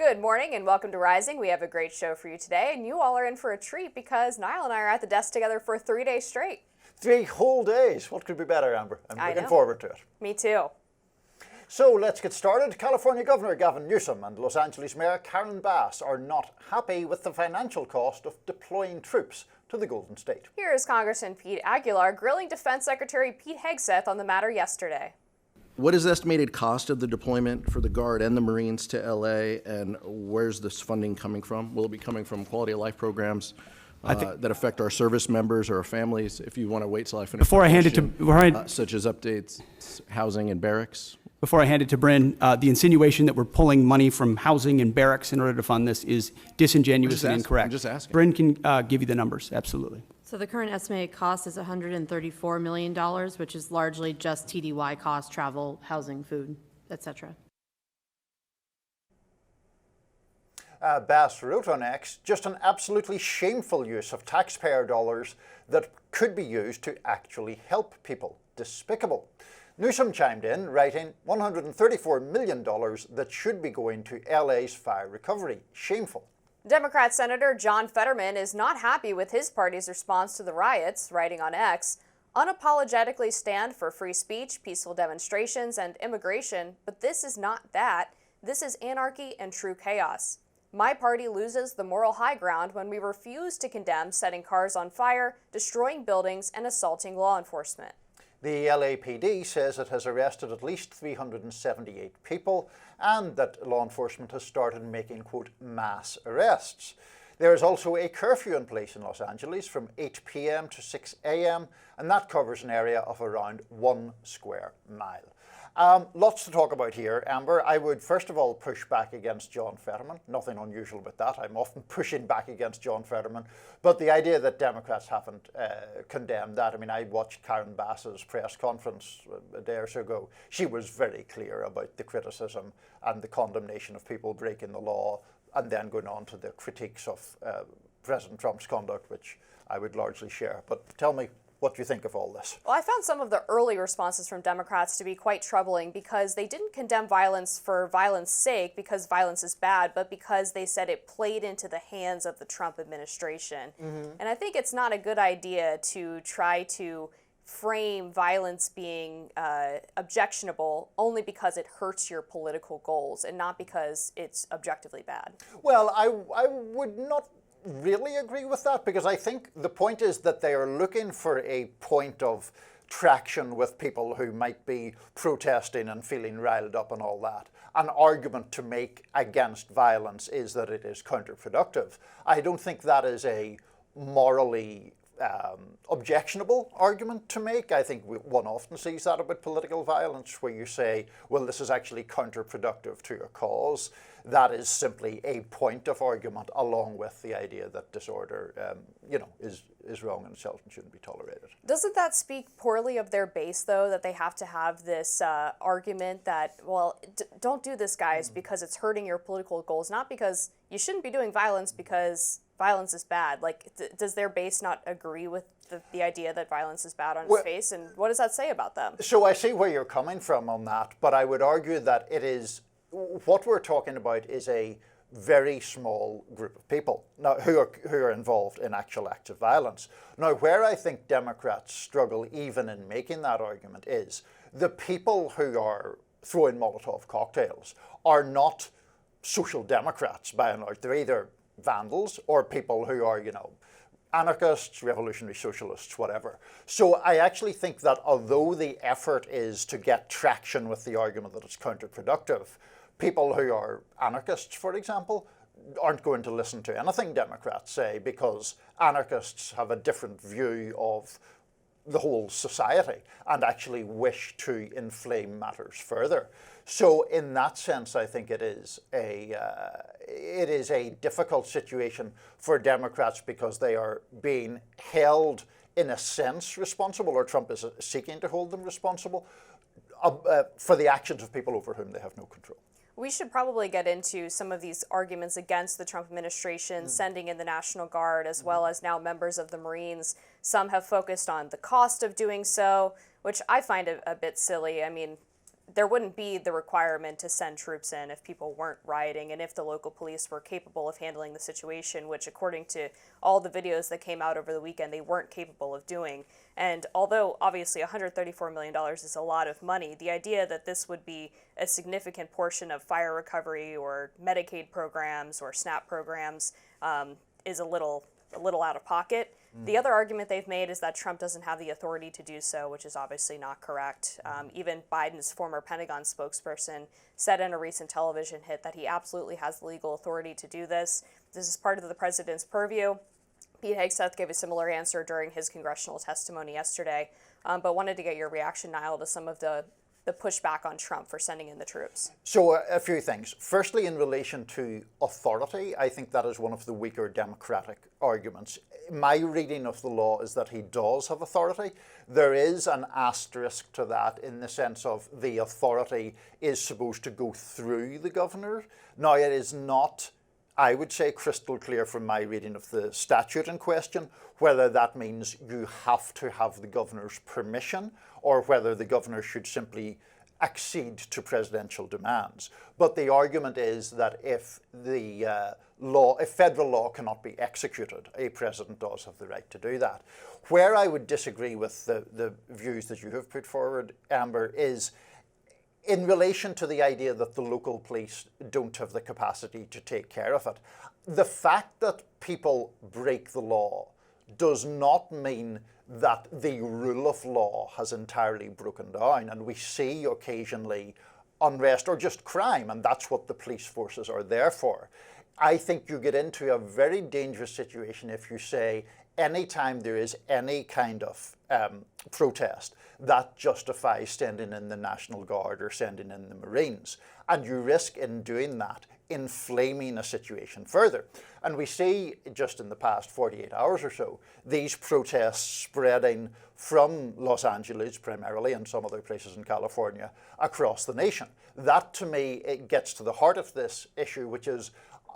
Good morning and welcome to Rising. We have a great show for you today, and you all are in for a treat because Niall and I are at the desk together for 3 days straight. 3 whole days. What could be better, Amber? I'm looking forward to it. Me too. So let's get started. California Governor Gavin Newsom and Los Angeles Mayor Karen Bass are not happy with the financial cost of deploying troops to the Golden State. Here is Congressman Pete Aguilar grilling Defense Secretary Pete Hegseth on the matter yesterday. What is the estimated cost of the deployment for the Guard and the Marines to LA, and where's this funding coming from? Will it be coming from quality of life programs that affect our service members or our families? If you want to wait till I finish before I hand it to such as updates, housing and barracks. Before I hand it to Bryn, the insinuation that we're pulling money from housing and barracks in order to fund this is disingenuous and incorrect. I'm just asking. Bryn can give you the numbers, absolutely. So the current estimated cost is $134 million, which is largely just TDY costs, travel, housing, food, etc. Bass wrote on X, just an absolutely shameful use of taxpayer dollars that could be used to actually help people. Despicable. Newsom chimed in, writing $134 million that should be going to LA's fire recovery. Shameful. Democrat Senator John Fetterman is not happy with his party's response to the riots, writing on X, unapologetically stand for free speech, peaceful demonstrations, and immigration, but this is not that. This is anarchy and true chaos. My party loses the moral high ground when we refuse to condemn setting cars on fire, destroying buildings, and assaulting law enforcement. The LAPD says it has arrested at least 378 people and that law enforcement has started making, quote, mass arrests. There is also a curfew in place in Los Angeles from 8 p.m. to 6 a.m. and that covers an area of around 1 square mile. Lots to talk about here, Amber. I would first of all push back against John Fetterman. Nothing unusual with that. I'm often pushing back against John Fetterman. But the idea that Democrats haven't condemned that, I mean, I watched Karen Bass's press conference a day or so ago. She was very clear about the criticism and the condemnation of people breaking the law, and then going on to the critiques of President Trump's conduct, which I would largely share. But tell me, what do you think of all this? Well, I found some of the early responses from Democrats to be quite troubling because they didn't condemn violence for violence sake because violence is bad, but because they said it played into the hands of the Trump administration. And I think it's not a good idea to try to frame violence being objectionable only because it hurts your political goals and not because it's objectively bad. Well, I would not really agree with that, because I think the point is that they are looking for a point of traction with people who might be protesting and feeling riled up and all that. An argument to make against violence is that it is counterproductive. I don't think that is a morally objectionable argument to make. I think one often sees that about political violence, where you say, well, this is actually counterproductive to a cause. That is simply a point of argument, along with the idea that disorder, is wrong in itself and shouldn't be tolerated. Doesn't that speak poorly of their base, though, that they have to have this argument that, well, don't do this, guys, because it's hurting your political goals, not because you shouldn't be doing violence because violence is bad? Like, does their base not agree with the idea that violence is bad on its face? And what does that say about them? So I see where you're coming from on that, but I would argue that it is, what we're talking about is a very small group of people now who are involved in actual acts of violence. Now, where I think Democrats struggle even in making that argument is the people who are throwing Molotov cocktails are not social democrats by and large. They're either vandals or people who are, anarchists, revolutionary socialists, whatever. So I actually think that although the effort is to get traction with the argument that it's counterproductive, people who are anarchists, for example, aren't going to listen to anything Democrats say because anarchists have a different view of the whole society and actually wish to inflame matters further. So in that sense, I think it is a difficult situation for Democrats because they are being held in a sense responsible, or Trump is seeking to hold them responsible for the actions of people over whom they have no control. We should probably get into some of these arguments against the Trump administration sending in the National Guard, as well as now members of the Marines. Some have focused on the cost of doing so, which I find a bit silly. I mean, there wouldn't be the requirement to send troops in if people weren't rioting and if the local police were capable of handling the situation, which according to all the videos that came out over the weekend, they weren't capable of doing. And although obviously $134 million is a lot of money, the idea that this would be a significant portion of fire recovery or Medicaid programs or SNAP programs is a little out of pocket. The other argument they've made is that Trump doesn't have the authority to do so, which is obviously not correct. Even Biden's former Pentagon spokesperson said in a recent television hit that he absolutely has the legal authority to do this. This is part of the president's purview. Pete Hegseth gave a similar answer during his congressional testimony yesterday, but wanted to get your reaction, Niall, to some of the pushback on Trump for sending in the troops. So a few things. Firstly, in relation to authority, I think that is one of the weaker Democratic arguments. My reading of the law is that he does have authority. There is an asterisk to that in the sense of the authority is supposed to go through the governor. Now, it is not, I would say, crystal clear from my reading of the statute in question whether that means you have to have the governor's permission or whether the governor should simply accede to presidential demands. But the argument is that if if federal law cannot be executed, a president does have the right to do that. Where I would disagree with the views that you have put forward, Amber, is in relation to the idea that the local police don't have the capacity to take care of it. The fact that people break the law does not mean that the rule of law has entirely broken down, and we see occasionally unrest or just crime, and that's what the police forces are there for. I think you get into a very dangerous situation if you say anytime there is any kind of protest that justifies sending in the National Guard or sending in the Marines, and you risk in doing that inflaming a situation further. And we see just in the past 48 hours or so, these protests spreading from Los Angeles primarily and some other places in California across the nation. That to me, it gets to the heart of this issue, which is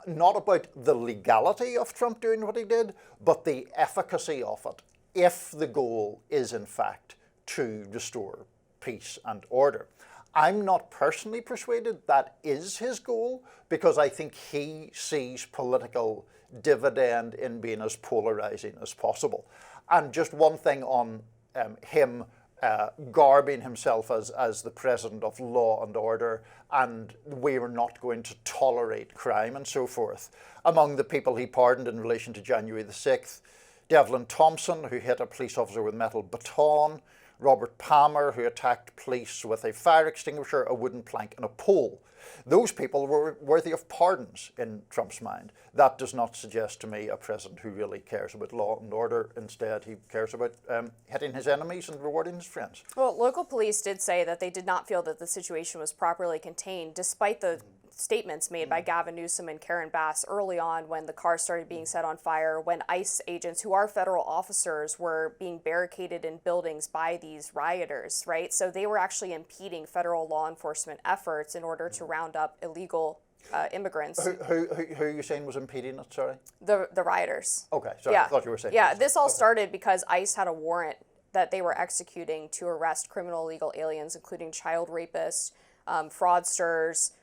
not about the legality of Trump doing what he did, but the efficacy of it, if the goal is in fact to restore peace and order. I'm not personally persuaded that is his goal, because I think he sees political dividend in being as polarizing as possible. And just one thing on him garbing himself as the president of law and order, and we were not going to tolerate crime and so forth. Among the people he pardoned in relation to January the 6th, Devlin Thompson, who hit a police officer with a metal baton, Robert Palmer, who attacked police with a fire extinguisher, a wooden plank and a pole. Those people were worthy of pardons in Trump's mind. That does not suggest to me a president who really cares about law and order. Instead, he cares about hitting his enemies and rewarding his friends. Well, local police did say that they did not feel that the situation was properly contained, despite the statements made by Gavin Newsom and Karen Bass early on when the car started being set on fire, when ICE agents, who are federal officers, were being barricaded in buildings by these rioters, right? So they were actually impeding federal law enforcement efforts in order to round up illegal immigrants. Who are you saying was impeding it, sorry? The rioters. Okay, sorry, Yeah. I thought you were saying. Yeah, this all started because ICE had a warrant that they were executing to arrest criminal illegal aliens, including child rapists, fraudsters,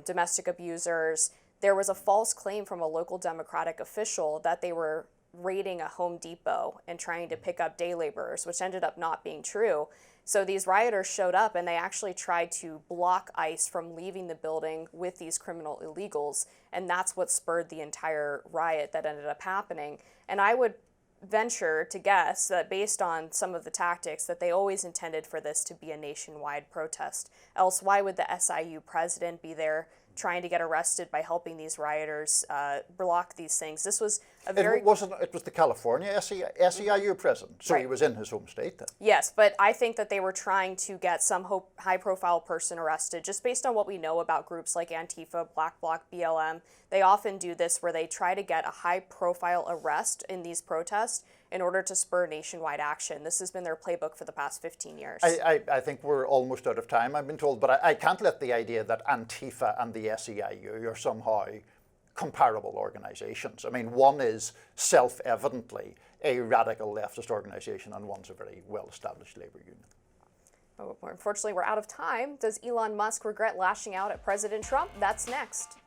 domestic abusers. There was a false claim from a local Democratic official that they were raiding a Home Depot and trying to pick up day laborers, which ended up not being true. So these rioters showed up and they actually tried to block ICE from leaving the building with these criminal illegals, and that's what spurred the entire riot that ended up happening. And I would venture to guess that based on some of the tactics that they always intended for this to be a nationwide protest. Else why would the SIU president be there trying to get arrested by helping these rioters block these things? This was a very... It was the California SEIU president, so Right. He was in his home state then. Yes, but I think that they were trying to get some high-profile person arrested, just based on what we know about groups like Antifa, Black Bloc, BLM. They often do this where they try to get a high-profile arrest in these protests in order to spur nationwide action. This has been their playbook for the past 15 years. I think we're almost out of time, I've been told, but I can't let the idea that Antifa and the SEIU are somehow comparable organizations. I mean, one is self-evidently a radical leftist organization and one's a very well-established labor union. Oh, unfortunately, we're out of time. Does Elon Musk regret lashing out at President Trump? That's next.